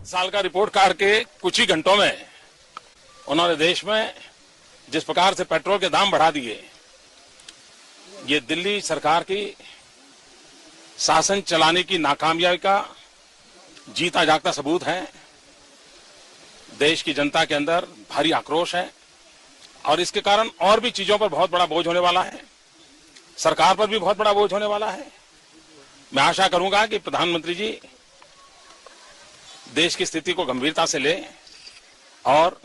साल का report card के कुछ ही घंटों में उन्होंने देश में जिस प्रकार से पेट्रोल के दाम बढ़ा दिए, ये दिल्ली सरकार की शासन चलाने की नाकामयाबी का जीता जागता सबूत है। देश की जनता के अंदर भारी आक्रोश है और इसके कारण और भी चीजों पर बहुत बड़ा बोझ होने वाला है, सरकार पर भी बहुत बड़ा बोझ होने वाला है। मैं आशा करूंगा कि प्रधानमंत्री जी देश की स्थिति को गंभीरता से ले और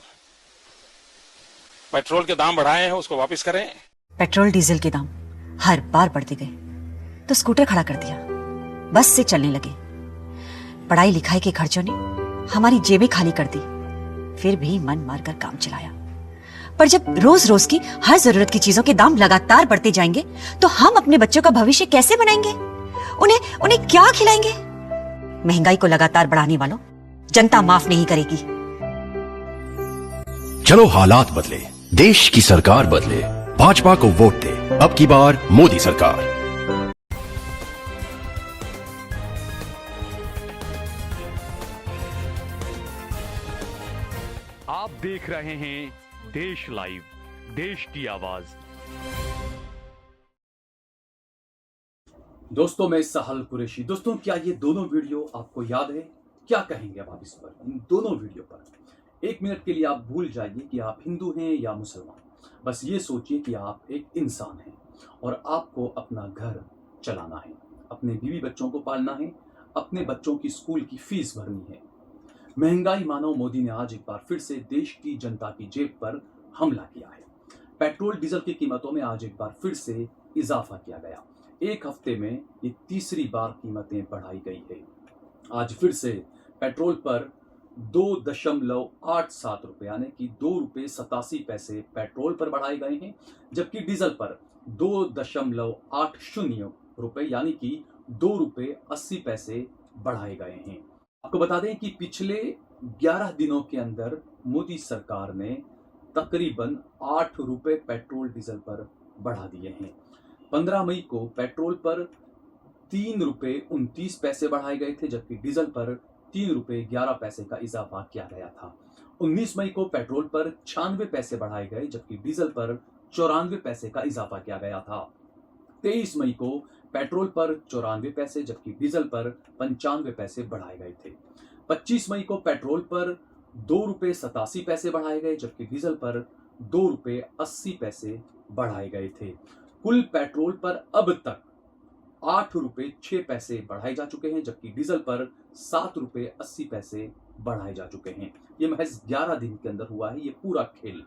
पेट्रोल के दाम बढ़ाए हैं उसको वापस करें। पेट्रोल डीजल के दाम हर बार बढ़ते गए तो स्कूटर खड़ा कर दिया, बस से चलने लगे। पढ़ाई लिखाई के खर्चों ने हमारी जेबें खाली कर दी, फिर भी मन मारकर काम चलाया। पर जब रोज रोज की हर जरूरत की चीजों के दाम लगातार बढ़ते जाएंगे तो हम अपने बच्चों का भविष्य कैसे बनाएंगे? उन्हें क्या खिलाएंगे? महंगाई को लगातार बढ़ाने वालों जनता माफ नहीं करेगी। चलो हालात बदले, देश की सरकार बदले, भाजपा को वोट दे। अब की बार मोदी सरकार। आप देख रहे हैं देश लाइव, देश की आवाज। दोस्तों, मैं सहल कुरैशी। दोस्तों, क्या ये दोनों वीडियो आपको याद है? क्या कहेंगे अब आप इस पर, इन दोनों वीडियो पर? एक मिनट के लिए आप भूल जाइए कि आप हिंदू हैं या मुसलमान। बस ये सोचिए कि आप एक इंसान हैं और आपको अपना घर चलाना है, अपने बीवी बच्चों को पालना है, अपने बच्चों की स्कूल की फीस भरनी है। महंगाई मानो मोदी ने आज एक बार फिर से देश की जनता की जेब पर हमला किया है। पेट्रोल डीजल की कीमतों में आज एक बार फिर से इजाफा किया गया। एक हफ्ते में ये तीसरी बार कीमतें बढ़ाई गई है। आज फिर से पेट्रोल पर 2.87 रुपए यानी कि 2.87 रुपए पेट्रोल पर बढ़ाए गए हैं, जबकि डीजल पर 2.80 रुपए यानी कि 2.80 रुपए बढ़ाए गए हैं। आपको बता दें कि पिछले 11 दिनों के अंदर मोदी सरकार ने तकरीबन 8 रुपए पेट्रोल डीजल पर बढ़ा दिए हैं। 15 मई को पेट्रोल पर 3.29 रुपए बढ़ाए गए थे, जबकि डीजल पर 3.11 रुपए का इजाफा किया गया था। 19 मई को पेट्रोल पर 96 पैसे बढ़ाए गए, जबकि डीजल पर 94 पैसे का इजाफा किया गया था। 23 मई को पेट्रोल पर 94 पैसे जबकि डीजल पर 95 पैसे बढ़ाए गए थे। 25 मई को पेट्रोल पर 2.87 रुपए बढ़ाए गए, जबकि डीजल पर 2.80 रुपए बढ़ाए गए थे। कुल पेट्रोल पर अब तक 8.06 रुपए बढ़ाए जा चुके हैं, जबकि डीजल पर 7.80 रुपए बढ़ाए जा चुके हैं। ये महज 11 दिन के अंदर हुआ है ये पूरा खेल।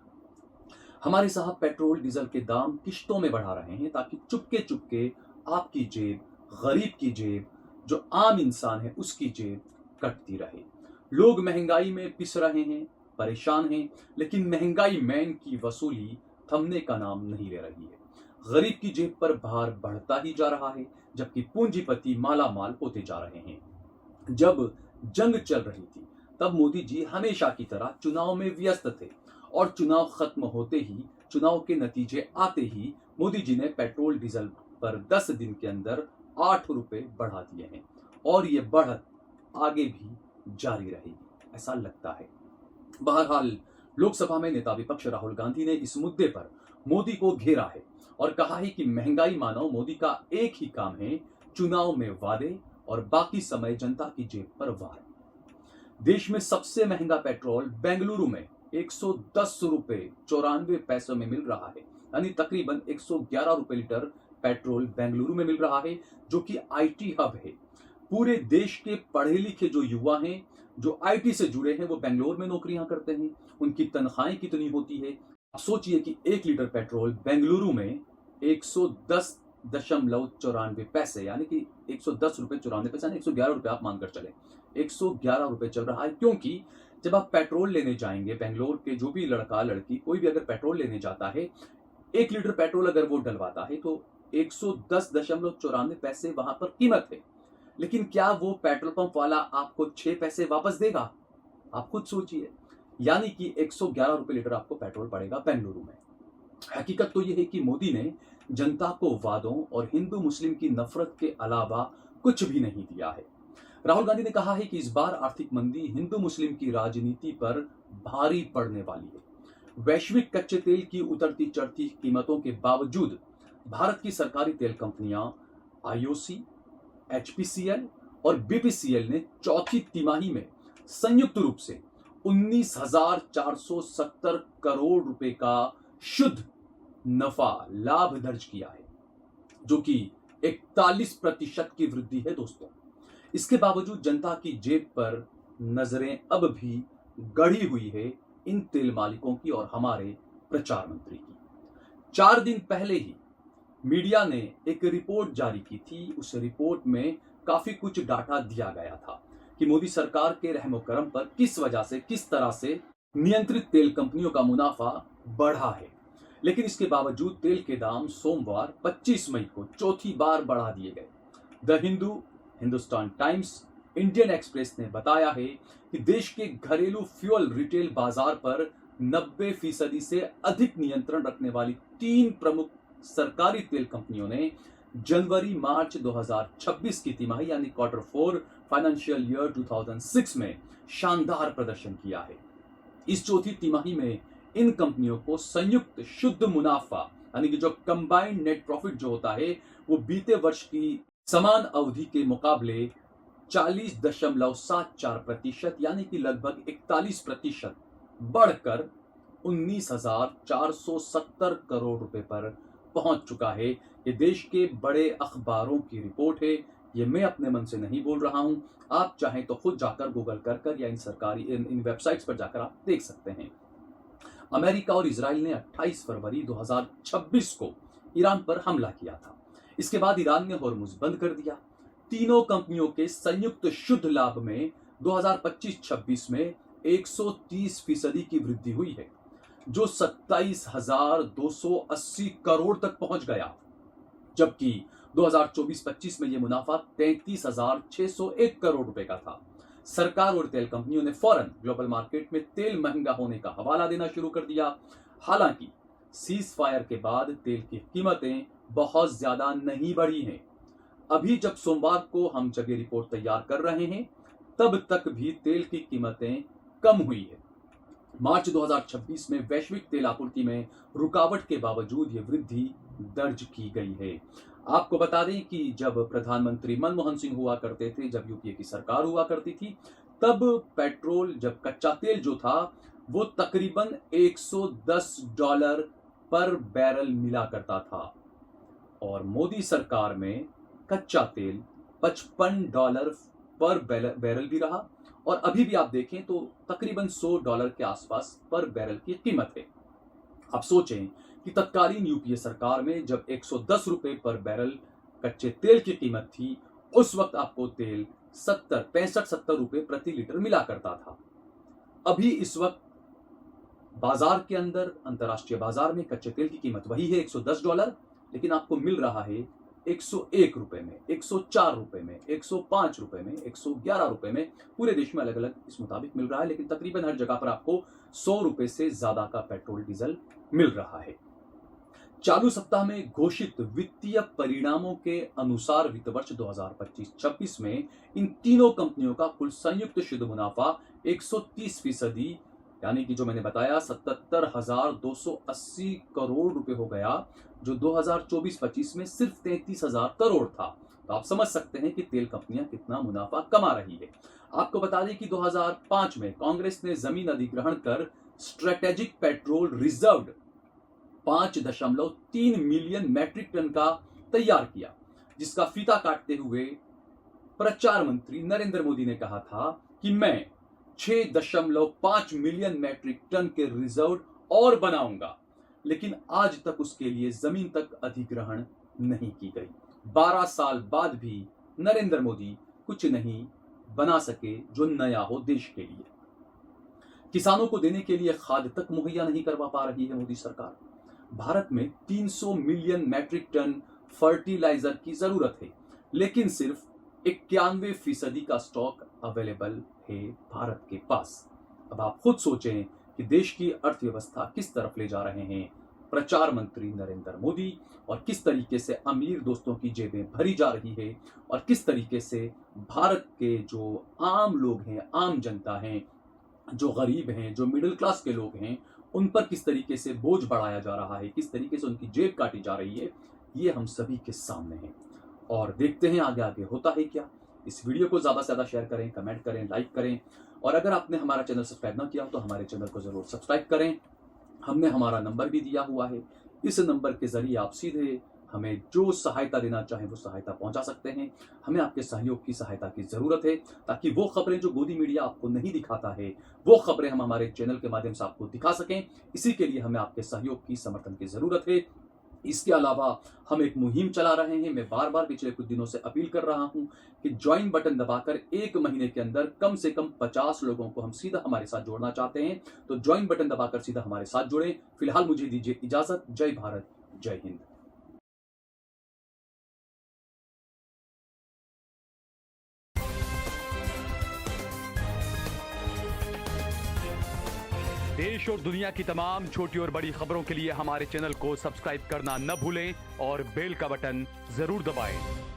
हमारे साहब पेट्रोल डीजल के दाम किश्तों में बढ़ा रहे हैं ताकि चुपके चुपके आपकी जेब, गरीब की जेब, जो आम इंसान है उसकी जेब कटती रहे। लोग महंगाई में पिस रहे हैं, परेशान हैं, लेकिन महंगाई मैन की वसूली थमने का नाम नहीं ले रही है। गरीब की जेब पर भार बढ़ता ही जा रहा है, जबकि पूंजीपति माला माल होते जा रहे हैं। जब जंग चल रही थी तब मोदी जी हमेशा की तरह चुनाव में व्यस्त थे और चुनाव खत्म होते ही, चुनाव के नतीजे आते ही मोदी जी ने पेट्रोल डीजल पर 10 दिन के अंदर 8 रुपए बढ़ा दिए हैं और ये बढ़त आगे भी जारी रहेगी ऐसा लगता है। बहरहाल, लोकसभा में नेता विपक्ष राहुल गांधी ने इस मुद्दे पर मोदी को घेरा है और कहा है कि महंगाई मानो मोदी का एक ही काम है, चुनाव में वादे और बाकी समय जनता की जेब पर वार। देश में सबसे महंगा पेट्रोल बेंगलुरु में 110 रुपए 94 पैसों में मिल रहा है, यानी तकरीबन 111 रुपए लीटर पेट्रोल बेंगलुरु में मिल रहा है, जो कि आईटी हब है। पूरे देश के पढ़े लिखे जो युवा हैं, जो आईटी से जुड़े हैं, वो बेंगलोर में नौकरियां करते हैं। उनकी तनख्वाहें कितनी होती है? आप सोचिए कि 1 लीटर पेट्रोल बेंगलुरु में 110.94 पैसे यानी कि 110 रुपए 94 पैसे यानी 111 रुपए आप मानकर चले। 111 रुपए चल रहा है, क्योंकि जब आप पेट्रोल लेने जाएंगे, बेंगलोर के जो भी लड़का लड़की कोई भी अगर पेट्रोल लेने जाता है, 1 लीटर पेट्रोल अगर वो डलवाता है तो 110.94 पैसे वहां पर कीमत है। लेकिन क्या वो पेट्रोल पंप वाला आपको 6 पैसे वापस देगा? आप खुद सोचिए। यानी कि 111 रुपए लीटर आपको पेट्रोल पड़ेगा बेंगलुरु में। हकीकत तो यह है कि मोदी ने जनता को वादों और हिंदू मुस्लिम की नफरत के अलावा कुछ भी नहीं दिया है। राहुल गांधी ने कहा है कि इस बार आर्थिक मंदी हिंदू मुस्लिम की राजनीति पर भारी पड़ने वाली है। वैश्विक कच्चे तेल की उतरती चढ़ती कीमतों के बावजूद भारत की सरकारी तेल कंपनियां आईओसी, एचपीसीएल और बीपीसीएल ने चौथी तिमाही में संयुक्त रूप से 19,470 करोड़ रुपए का शुद्ध नफा लाभ दर्ज किया है, जो कि 41% की वृद्धि है दोस्तों। इसके बावजूद जनता की जेब पर नजरें अब भी गड़ी हुई है इन तेल मालिकों की और हमारे प्रचार मंत्री की। 4 दिन पहले ही मीडिया ने एक रिपोर्ट जारी की थी। उस रिपोर्ट में काफी कुछ डाटा दिया गया था कि मोदी सरकार के रहमो करम पर किस वजह से, किस तरह से नियंत्रित तेल कंपनियों का मुनाफा बढ़ा है। लेकिन इसके बावजूद तेल के दाम सोमवार 25 मई को चौथी बार बढ़ा दिए गए। The Hindu, Hindustan times, Indian express ने बताया है कि देश के घरेलू फ्यूल रिटेल बाजार पर 90% से अधिक नियंत्रण रखने वाली 3 प्रमुख सरकारी तेल कंपनियों ने जनवरी मार्च 2026 की तिमाही यानी क्वार्टर 4 फाइनेंशियल ईयर 2006 में शानदार प्रदर्शन किया है। इस चौथी तिमाही में इन कंपनियों को संयुक्त शुद्ध मुनाफा यानी कि जो कंबाइंड नेट प्रॉफिट जो होता है वो बीते वर्ष की समान अवधि के मुकाबले 40.74% यानी कि लगभग 41% बढ़कर 19,470 करोड़ रुपए पर पहुंच चुका है। ये देश के बड़े अखबारों की रिपोर्ट है, ये मैं अपने मन से नहीं बोल रहा हूं। आप चाहें तो खुद जाकर गूगल कर या इन वेबसाइट्स पर जाकर आप देख सकते हैं। अमेरिका और इजराइल ने 28 फरवरी 2026 को ईरान पर हमला किया था। इसके बाद ईरान ने होर्मुज बंद कर दिया। तीनों कंपनियों के संयुक्त शुद्ध लाभ में 2025-26 में 130% की वृद्धि हुई है, जो 27,280 करोड़ तक पहुंच गया, जबकि 2024-25 में यह मुनाफा 33,601 करोड़ रुपए का था। सरकार और तेल कंपनियों ने फौरन ग्लोबल मार्केट में तेल महंगा होने का हवाला देना शुरू कर दिया। हालांकि सीज फायर के बाद तेल की कीमतें बहुत ज्यादा नहीं बढ़ी हैं। अभी जब सोमवार को हम जब ये रिपोर्ट तैयार कर रहे हैं तब तक भी तेल की कीमतें कम हुई है। मार्च 2026 में वैश्विक तेल आपूर्ति में रुकावट के बावजूद यह वृद्धि दर्ज की गई है। आपको बता दें कि जब प्रधानमंत्री मनमोहन सिंह हुआ करते थे, जब यूपीए की सरकार हुआ करती थी, तब पेट्रोल, जब कच्चा तेल जो था वो तकरीबन $110 पर बैरल मिला करता था और मोदी सरकार में कच्चा तेल $55 पर बैरल भी रहा और अभी भी आप देखें तो तकरीबन $100 के आसपास पर बैरल की कीमत है। आप सोचें कि तत्कालीन यूपीए सरकार में जब 110 रुपए पर बैरल कच्चे तेल की कीमत थी, उस वक्त आपको तेल 65-70 रुपए प्रति लीटर मिला करता था। अभी इस वक्त बाजार के अंदर, अंतर्राष्ट्रीय बाजार में कच्चे तेल की कीमत वही है $110, लेकिन आपको मिल रहा है 101 रुपए में, 104 रुपए में, 105 रुपए में, 111 रुपए में। पूरे देश में अलग अलग इस मुताबिक मिल रहा है, लेकिन तकरीबन हर जगह पर आपको 100 रुपए से ज्यादा का पेट्रोल डीजल मिल रहा है। चालू सप्ताह में घोषित वित्तीय परिणामों के अनुसार वित्त वर्ष 2025-26 में इन तीनों कंपनियों का कुल संयुक्त शुद्ध मुनाफा 130% यानी कि जो मैंने बताया 77,280 करोड़ रुपए हो गया, जो 2024-25 में सिर्फ 33,000 करोड़ था। तो आप समझ सकते हैं कि तेल कंपनियां कितना मुनाफा कमा रही है। आपको बता दें कि 2005 में कांग्रेस ने जमीन अधिग्रहण कर strategic petrol reserve 5.3 million metric ton का तैयार किया, जिसका फीता काटते हुए प्रचार मंत्री नरेंद्र मोदी ने कहा था कि मैं 6.5 मिलियन मैट्रिक टन के रिजर्व और बनाऊंगा, लेकिन आज तक उसके लिए जमीन तक अधिग्रहण नहीं की गई। 12 साल बाद भी नरेंद्र मोदी कुछ नहीं बना सके जो नया हो देश के लिए। किसानों को देने के लिए खाद तक मुहैया नहीं करवा पा रही है मोदी सरकार। भारत में 300 मिलियन मैट्रिक टन फर्टिलाइजर की जरूरत है, लेकिन सिर्फ 91% का स्टॉक अवेलेबल है भारत के पास। अब आप खुद सोचें कि देश की अर्थव्यवस्था किस तरफ ले जा रहे हैं प्रचार मंत्री नरेंद्र मोदी और किस तरीके से अमीर दोस्तों की जेबें भरी जा रही है और किस तरीके से भारत के जो आम लोग हैं, आम जनता हैं, जो गरीब हैं, जो मिडिल क्लास के लोग हैं, उन पर किस तरीके से बोझ बढ़ाया जा रहा है, किस तरीके से उनकी जेब काटी जा रही है, ये हम सभी के सामने है। और देखते हैं आगे आगे होता है क्या। इस वीडियो को ज़्यादा से ज़्यादा शेयर करें, कमेंट करें, लाइक करें और अगर आपने हमारा चैनल सब्सक्राइब ना किया हो तो हमारे चैनल को ज़रूर सब्सक्राइब करें। हमने हमारा नंबर भी दिया हुआ है, इस नंबर के ज़रिए आप सीधे हमें जो सहायता देना चाहें वो सहायता पहुंचा सकते हैं। हमें आपके सहयोग की सहायता की ज़रूरत है ताकि वो खबरें जो गोदी मीडिया आपको नहीं दिखाता है वो खबरें हम हमारे चैनल के माध्यम से आपको दिखा सकें। इसी के लिए हमें आपके सहयोग की, समर्थन की ज़रूरत है। इसके अलावा हम एक मुहिम चला रहे हैं। मैं बार बार पिछले कुछ दिनों से अपील कर रहा हूं कि ज्वाइन बटन दबाकर 1 महीने के अंदर कम से कम 50 लोगों को हम सीधा हमारे साथ जोड़ना चाहते हैं। तो ज्वाइन बटन दबाकर सीधा हमारे साथ जुड़ें। फिलहाल मुझे दीजिए इजाजत। जय भारत, जय हिंद। देश और दुनिया की तमाम छोटी और बड़ी खबरों के लिए हमारे चैनल को सब्सक्राइब करना न भूलें और बेल का बटन जरूर दबाएं।